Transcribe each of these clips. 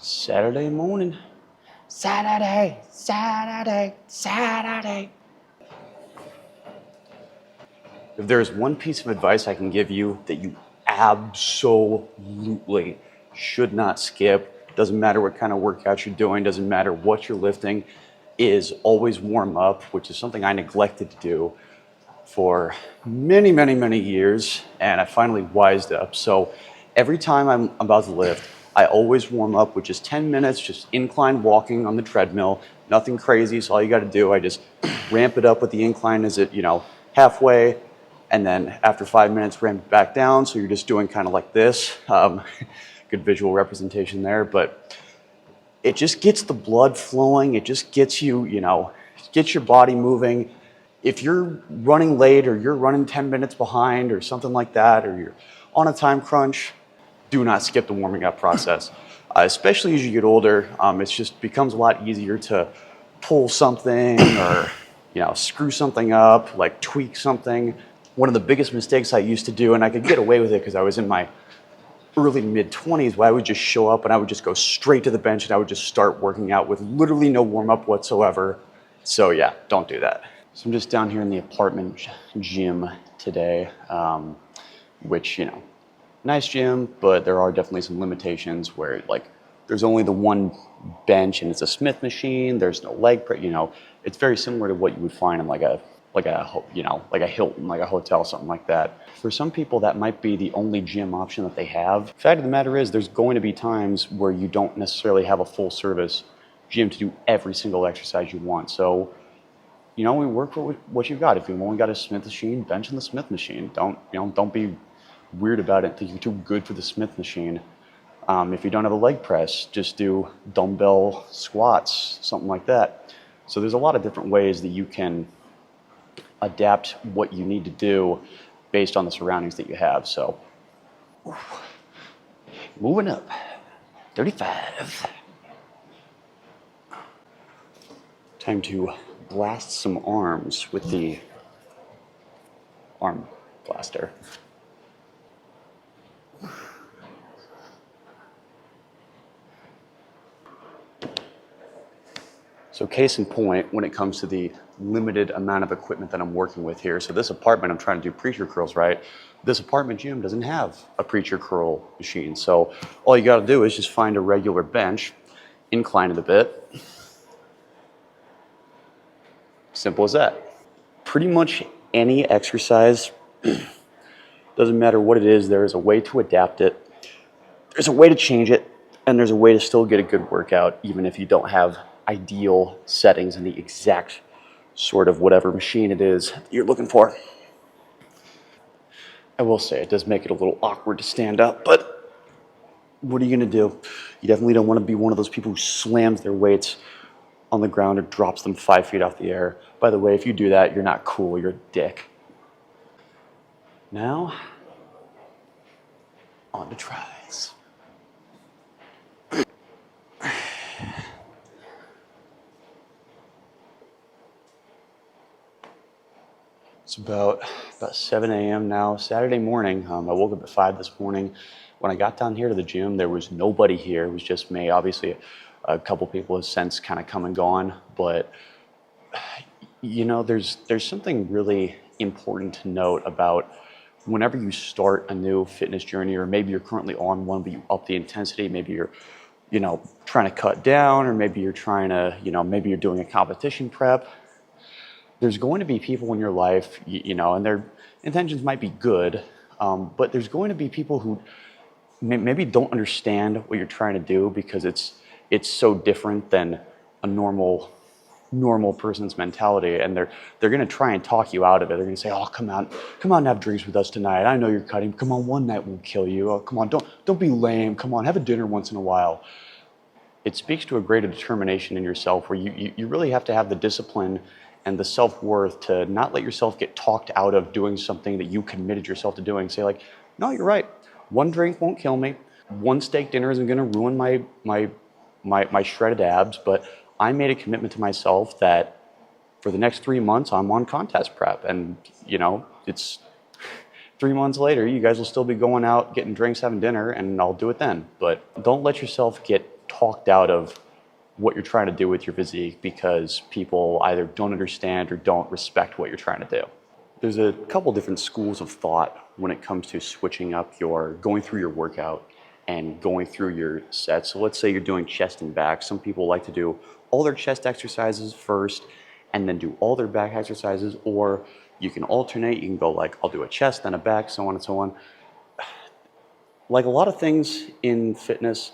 Saturday morning. Saturday, Saturday, Saturday. If there's one piece of advice I can give you that you absolutely should not skip, doesn't matter what kind of workout you're doing, doesn't matter what you're lifting, is always warm up, which is something I neglected to do for many, many, many years, and I finally wised up. So every time I'm about to lift, I always warm up with just 10 minutes, just incline walking on the treadmill, nothing crazy. So all you got to do, I just ramp it up with the incline as it, halfway, and then after 5 minutes, ramp it back down. So you're just doing kind of like this. Good visual representation there, but it just gets the blood flowing. It just gets you, gets your body moving. If you're running late or you're running 10 minutes behind or something like that, or you're on a time crunch, do not skip the warming up process. Especially as you get older, it just becomes a lot easier to pull something or, screw something up, like tweak something. One of the biggest mistakes I used to do, and I could get away with it because I was in my early to mid 20s, where I would just show up and I would just go straight to the bench and I would just start working out with literally no warm up whatsoever. So yeah, don't do that. So I'm just down here in the apartment gym today, which, nice gym, but there are definitely some limitations where there's only the one bench and it's a Smith machine. There's no leg press, it's very similar to what you would find in like a Hilton, like a hotel, something like that. For some people, that might be the only gym option that they have. The fact of the matter is there's going to be times where you don't necessarily have a full service gym to do every single exercise you want. So, we work with what you've got. If you've only got a Smith machine, bench in the Smith machine. Don't be weird about it, think you're too good for the Smith machine. If you don't have a leg press, just do dumbbell squats, something like that. So there's a lot of different ways that you can adapt what you need to do based on the surroundings that you have. So moving up, 35. Time to blast some arms with the arm blaster. So case in point, when it comes to the limited amount of equipment that I'm working with here. So this apartment, I'm trying to do preacher curls, right? This apartment gym doesn't have a preacher curl machine. So all you gotta do is just find a regular bench, incline it a bit. Simple as that. Pretty much any exercise, doesn't matter what it is, there is a way to adapt it. There's a way to change it, and there's a way to still get a good workout, even if you don't have ideal settings in the exact sort of whatever machine it is you're looking for. I will say it does make it a little awkward to stand up, but what are you gonna do? You definitely don't want to be one of those people who slams their weights on the ground or drops them 5 feet off the air. By the way, if you do that, you're not cool, you're a dick. Now, on to tries. It's about 7 a.m. now, Saturday morning. I woke up at 5 this morning. When I got down here to the gym, there was nobody here. It was just me. Obviously, a couple people have since kind of come and gone, but there's something really important to note about whenever you start a new fitness journey, or maybe you're currently on one, but you up the intensity. Maybe you're, trying to cut down, or maybe you're trying to, maybe you're doing a competition prep. There's going to be people in your life, and their intentions might be good, but there's going to be people who maybe don't understand what you're trying to do because it's so different than a normal person's mentality, and they're going to try and talk you out of it. They're going to say, "Oh, come on and have drinks with us tonight. I know you're cutting. Come on, one night won't kill you. Oh, come on, don't be lame. Come on, have a dinner once in a while." It speaks to a greater determination in yourself, where you really have to have the discipline and the self-worth to not let yourself get talked out of doing something that you committed yourself to doing. Say like, "No, you're right. One drink won't kill me. One steak dinner isn't going to ruin my shredded abs, but I made a commitment to myself that for the next 3 months, I'm on contest prep. And, it's 3 months later, you guys will still be going out, getting drinks, having dinner, and I'll do it then. But don't let yourself get talked out of what you're trying to do with your physique because people either don't understand or don't respect what you're trying to do. There's a couple different schools of thought when it comes to switching up going through your workout and going through your sets. So let's say you're doing chest and back. Some people like to do all their chest exercises first and then do all their back exercises, or you can alternate. You can go like, I'll do a chest, then a back, so on and so on. Like a lot of things in fitness,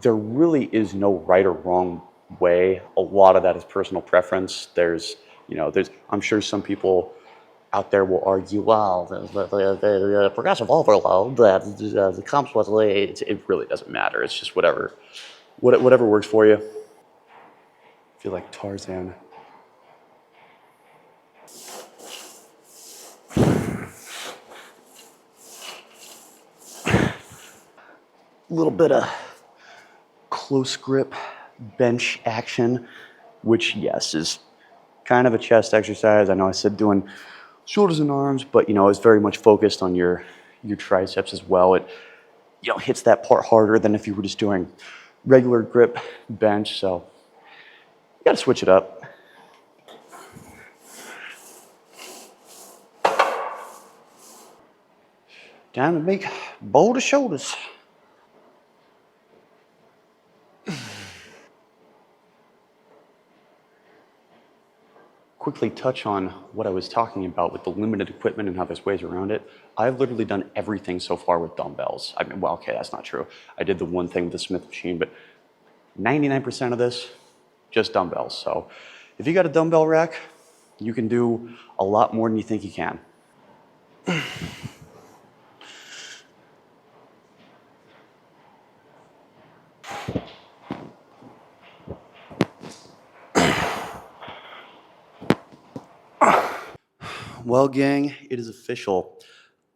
there really is no right or wrong way. A lot of that is personal preference. I'm sure some people out there will argue, well, the progressive overload that comes with it really doesn't matter. It's just whatever works for you. I feel like Tarzan. A little bit of close grip bench action, which yes is kind of a chest exercise. I know I said doing shoulders and arms, but it's very much focused on your triceps as well. It hits that part harder than if you were just doing regular grip bench. So you got to switch it up. Time to make bolder shoulders. Quickly touch on what I was talking about with the limited equipment and how there's ways around it. I've literally done everything so far with dumbbells. I mean, well, okay, that's not true. I did the one thing with the Smith machine, but 99% of this, just dumbbells. So if you got a dumbbell rack, you can do a lot more than you think you can. Well, gang, it is official.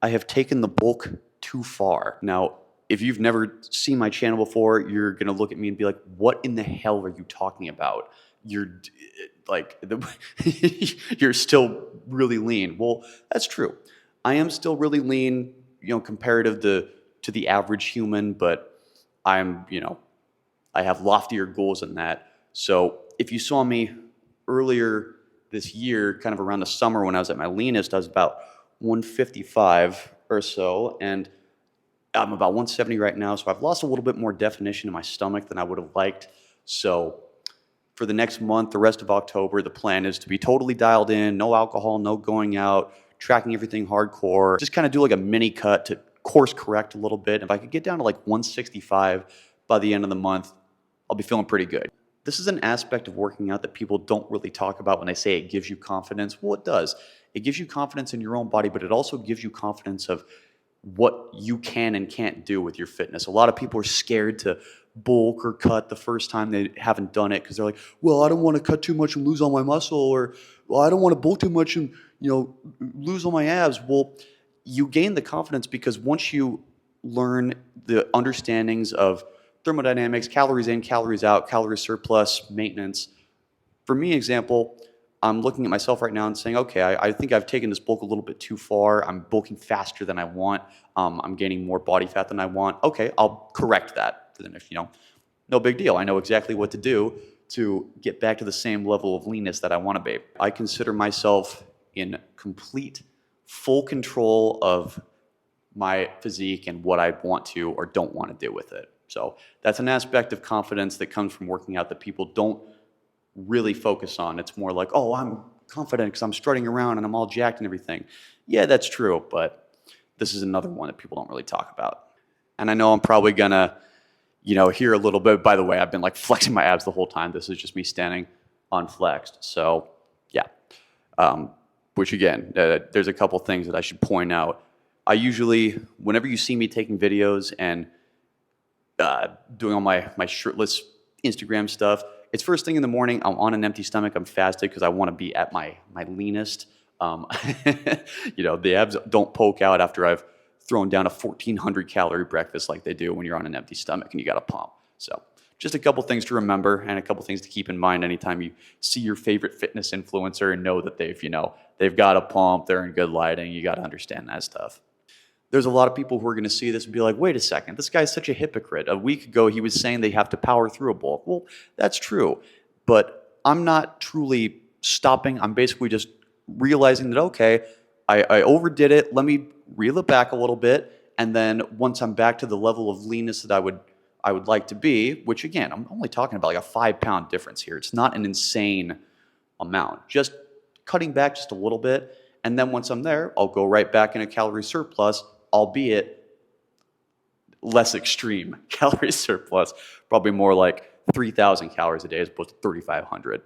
I have taken the bulk too far. Now, if you've never seen my channel before, you're going to look at me and be like, what in the hell are you talking about? You're still really lean. Well, that's true. I am still really lean, comparative to the average human, but I have loftier goals than that. So if you saw me earlier this year, kind of around the summer when I was at my leanest, I was about 155 or so, and I'm about 170 right now, so I've lost a little bit more definition in my stomach than I would have liked. So for the next month, the rest of October, the plan is to be totally dialed in, no alcohol, no going out, tracking everything hardcore, just kind of do like a mini cut to course correct a little bit. If I could get down to like 165 by the end of the month, I'll be feeling pretty good. This is an aspect of working out that people don't really talk about when they say it gives you confidence. Well, it does. It gives you confidence in your own body, but it also gives you confidence of what you can and can't do with your fitness. A lot of people are scared to bulk or cut the first time they haven't done it because they're like, well, I don't want to cut too much and lose all my muscle, or well, I don't want to bulk too much and lose all my abs. Well, you gain the confidence because once you learn the understandings of thermodynamics, calories in, calories out, calorie surplus, maintenance. For me, example, I'm looking at myself right now and saying, okay, I think I've taken this bulk a little bit too far. I'm bulking faster than I want. I'm gaining more body fat than I want. Okay, I'll correct that for the next, no big deal. I know exactly what to do to get back to the same level of leanness that I want to be. I consider myself in complete, full control of my physique and what I want to or don't want to do with it. So that's an aspect of confidence that comes from working out that people don't really focus on. It's more like, oh, I'm confident because I'm strutting around and I'm all jacked and everything. Yeah, that's true, but this is another one that people don't really talk about. And I know I'm probably gonna, hear a little bit. By the way, I've been like flexing my abs the whole time. This is just me standing unflexed. So yeah, which again, there's a couple things that I should point out. I usually, whenever you see me taking videos and doing all my shirtless Instagram stuff, it's first thing in the morning. I'm on an empty stomach. I'm fasted because I want to be at my leanest. The abs don't poke out after I've thrown down a 1,400 calorie breakfast like they do when you're on an empty stomach and you got to pump. So just a couple things to remember and a couple things to keep in mind anytime you see your favorite fitness influencer and know that they've got a pump, they're in good lighting. You got to understand that stuff. There's a lot of people who are going to see this and be like, wait a second, this guy's such a hypocrite. A week ago, he was saying they have to power through a bulk. Well, that's true. But I'm not truly stopping. I'm basically just realizing that, okay, I overdid it. Let me reel it back a little bit. And then once I'm back to the level of leanness that I would like to be, which again, I'm only talking about like a 5-pound difference here. It's not an insane amount. Just cutting back just a little bit. And then once I'm there, I'll go right back in a calorie surplus, albeit less extreme calorie surplus, probably more like 3,000 calories a day as opposed to 3,500.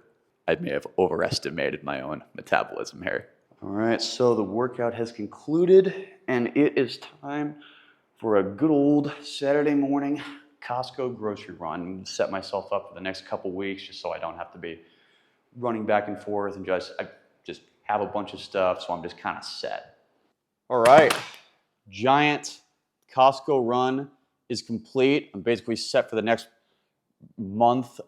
I may have overestimated my own metabolism here. All right, so the workout has concluded, and it is time for a good old Saturday morning Costco grocery run. I'm gonna set myself up for the next couple weeks just so I don't have to be running back and forth and I just have a bunch of stuff, so I'm just kind of set. All right, giant Costco run is complete. I'm basically set for the next month,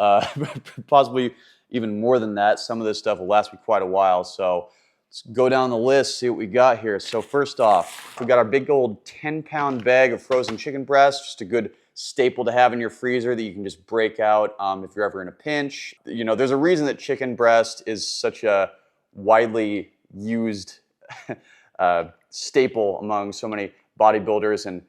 possibly even more than that. Some of this stuff will last me quite a while, so let's go down the list, see what we got here. So first off, we got our big old 10-pound bag of frozen chicken breasts, just a good staple to have in your freezer that you can just break out if you're ever in a pinch. You know, there's a reason that chicken breast is such a widely used staple among so many bodybuilders and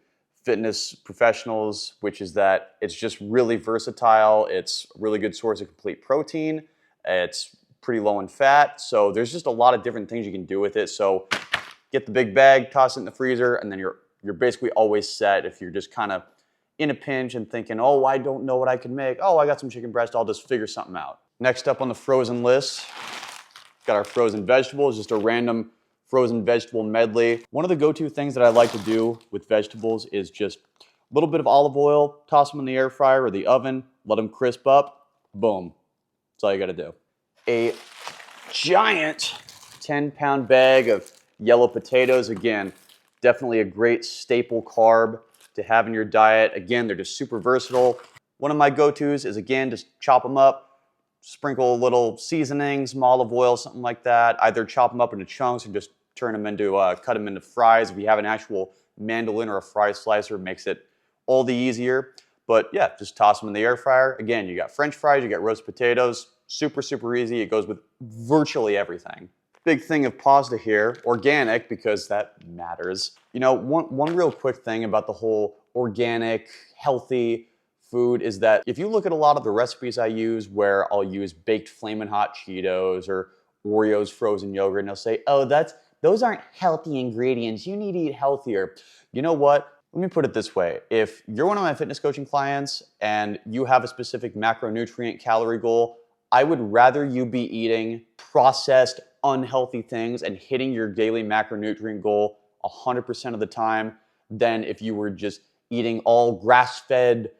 fitness professionals, which is that it's just really versatile. It's a really good source of complete protein. It's pretty low in fat. So there's just a lot of different things you can do with it. So get the big bag, toss it in the freezer, and then you're basically always set if you're just kind of in a pinch and thinking, oh, I don't know what I can make. Oh, I got some chicken breast. I'll just figure something out. Next up on the frozen list, got our frozen vegetables, just a random frozen vegetable medley. One of the go-to things that I like to do with vegetables is just a little bit of olive oil, toss them in the air fryer or the oven, let them crisp up, boom. That's all you gotta do. A giant 10-pound bag of yellow potatoes. Again, definitely a great staple carb to have in your diet. Again, they're just super versatile. One of my go-tos is, again, just chop them up, sprinkle a little seasoning, some olive oil, something like that. Either chop them up into chunks or just turn them into, cut them into fries. If you have an actual mandolin or a fry slicer, it makes it all the easier. But yeah, just toss them in the air fryer. Again, you got French fries, you got roast potatoes. Super, super easy. It goes with virtually everything. Big thing of pasta here, organic, because that matters. You know, one real quick thing about the whole organic, healthy food is that if you look at a lot of the recipes I use where I'll use baked Flamin' Hot Cheetos or Oreos frozen yogurt, and they'll say, oh, those aren't healthy ingredients. You need to eat healthier. You know what? Let me put it this way. If you're one of my fitness coaching clients and you have a specific macronutrient calorie goal, I would rather you be eating processed, unhealthy things and hitting your daily macronutrient goal 100% of the time than if you were just eating all grass-fed,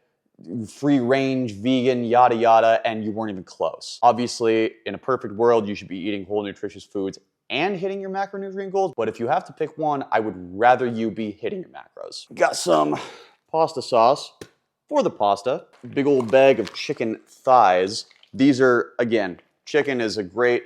free-range, vegan, yada yada, and you weren't even close. Obviously, in a perfect world, you should be eating whole nutritious foods and hitting your macronutrient goals, but if you have to pick one, I would rather you be hitting your macros. Got some pasta sauce for the pasta. Big old bag of chicken thighs. These are, again, chicken is a great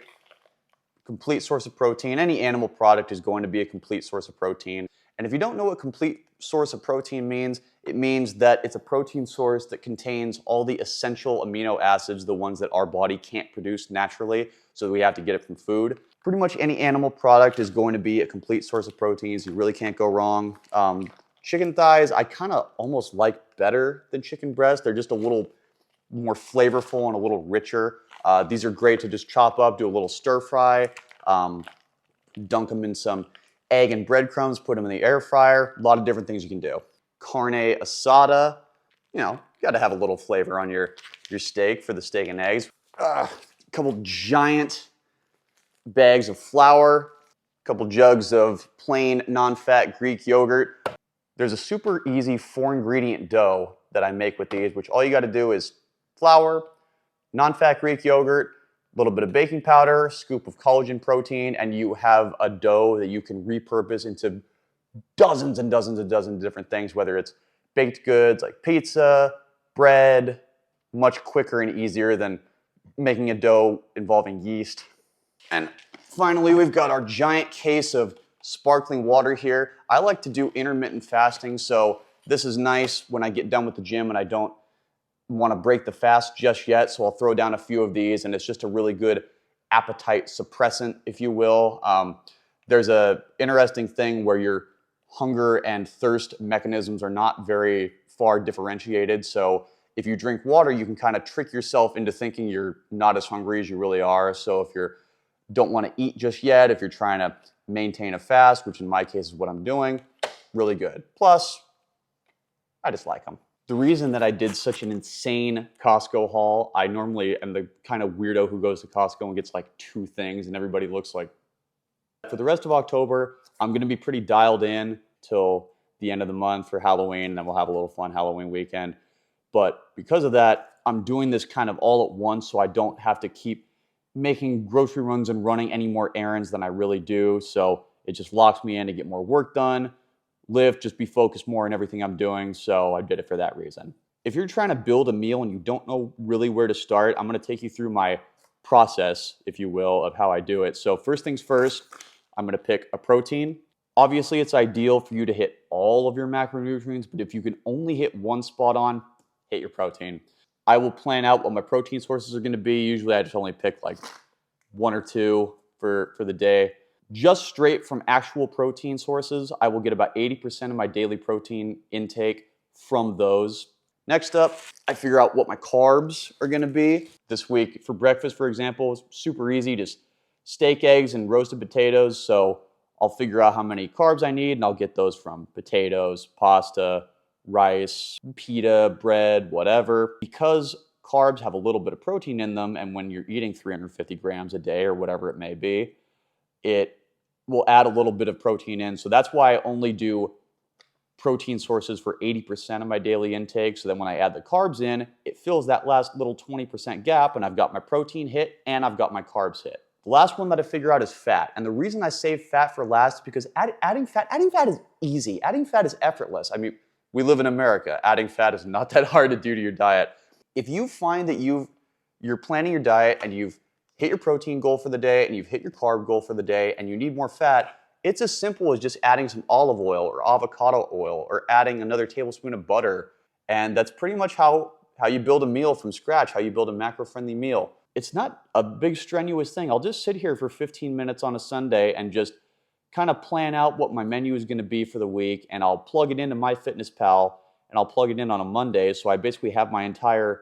complete source of protein. Any animal product is going to be a complete source of protein. And if you don't know what complete source of protein means, it means that it's a protein source that contains all the essential amino acids, the ones that our body can't produce naturally, so we have to get it from food. Pretty much any animal product is going to be a complete source of proteins. You really can't go wrong. Chicken thighs, I kind of almost like better than chicken breast. They're just a little more flavorful and a little richer. These are great to just chop up, do a little stir fry, dunk them in some egg and breadcrumbs, put them in the air fryer. A lot of different things you can do. Carne asada, you know, got to have a little flavor on your steak for the steak and eggs. A couple giant bags of flour, a couple jugs of plain non-fat Greek yogurt. There's a super easy 4-ingredient dough that I make with these, which all you got to do is flour, non-fat Greek yogurt, a little bit of baking powder, scoop of collagen protein, and you have a dough that you can repurpose into dozens and dozens and dozens of different things, whether it's baked goods like pizza, bread, much quicker and easier than making a dough involving yeast. And finally, we've got our giant case of sparkling water here. I like to do intermittent fasting, so this is nice when I get done with the gym and I don't want to break the fast just yet, so I'll throw down a few of these, and it's just a really good appetite suppressant, if you will. There's a interesting thing where your hunger and thirst mechanisms are not very far differentiated, so if you drink water, you can kind of trick yourself into thinking you're not as hungry as you really are. So if you don't want to eat just yet, if you're trying to maintain a fast, which in my case is what I'm doing, really good. Plus, I just like them. The reason that I did such an insane Costco haul, I normally am the kind of weirdo who goes to Costco and gets like 2 things and everybody looks like. For the rest of October, I'm going to be pretty dialed in till the end of the month for Halloween, and then we'll have a little fun Halloween weekend. But because of that, I'm doing this kind of all at once so I don't have to keep making grocery runs and running any more errands than I really do. So it just locks me in to get more work done, lift, just be focused more on everything I'm doing. So I did it for that reason. If you're trying to build a meal and you don't know really where to start, I'm going to take you through my process, if you will, of how I do it. So first things first, I'm going to pick a protein. Obviously, it's ideal for you to hit all of your macronutrients, but if you can only hit one spot on, hit your protein. I will plan out what my protein sources are going to be. Usually I just only pick like 1 or 2 for the day. Just straight from actual protein sources, I will get about 80% of my daily protein intake from those. Next up, I figure out what my carbs are going to be. This week for breakfast, for example, is super easy, just steak, eggs, and roasted potatoes. So I'll figure out how many carbs I need, and I'll get those from potatoes, pasta, rice, pita, bread, whatever. Because carbs have a little bit of protein in them, and when you're eating 350 grams a day or whatever it may be, it will add a little bit of protein in. So that's why I only do protein sources for 80% of my daily intake. So then when I add the carbs in, it fills that last little 20% gap, and I've got my protein hit and I've got my carbs hit. The last one that I figure out is fat. And the reason I save fat for last is because adding fat is easy. Adding fat is effortless. I mean, we live in America. Adding fat is not that hard to do to your diet. If you find that you're planning your diet and you've hit your protein goal for the day and you've hit your carb goal for the day and you need more fat, it's as simple as just adding some olive oil or avocado oil or adding another tablespoon of butter. And that's pretty much how you build a meal from scratch, how you build a macro-friendly meal. It's not a big strenuous thing. I'll just sit here for 15 minutes on a Sunday and just kind of plan out what my menu is going to be for the week, and I'll plug it into MyFitnessPal, and I'll plug it in on a Monday, so I basically have my entire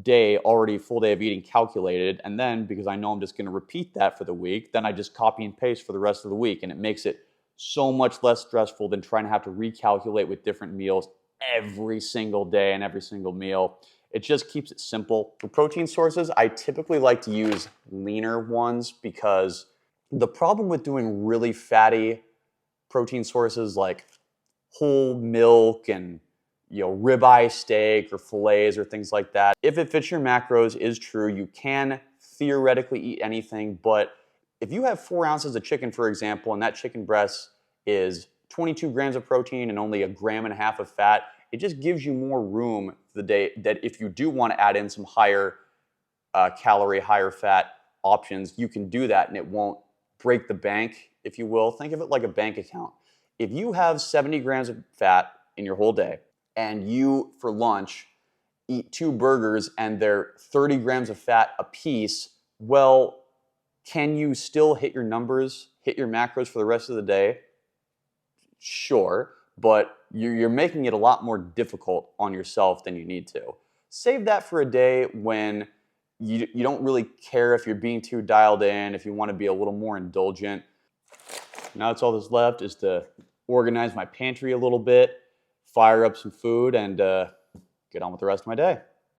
day already, full day of eating calculated, and then because I know I'm just going to repeat that for the week, then I just copy and paste for the rest of the week, and it makes it so much less stressful than trying to have to recalculate with different meals every single day and every single meal. It just keeps it simple. For protein sources, I typically like to use leaner ones because the problem with doing really fatty protein sources like whole milk and ribeye steak or fillets or things like that, if it fits your macros, is true. You can theoretically eat anything, but if you have 4 ounces of chicken, for example, and that chicken breast is 22 grams of protein and only 1.5 grams of fat, it just gives you more room for the day that if you do want to add in some higher calorie, higher fat options, you can do that and it won't break the bank, if you will. Think of it like a bank account. If you have 70 grams of fat in your whole day and you, for lunch, eat 2 burgers and they're 30 grams of fat a piece, well, can you still hit your numbers, hit your macros for the rest of the day? Sure, but you're making it a lot more difficult on yourself than you need to. Save that for a day when you don't really care if you're being too dialed in, if you want to be a little more indulgent. Now it's all that's left is to organize my pantry a little bit, fire up some food, and get on with the rest of my day.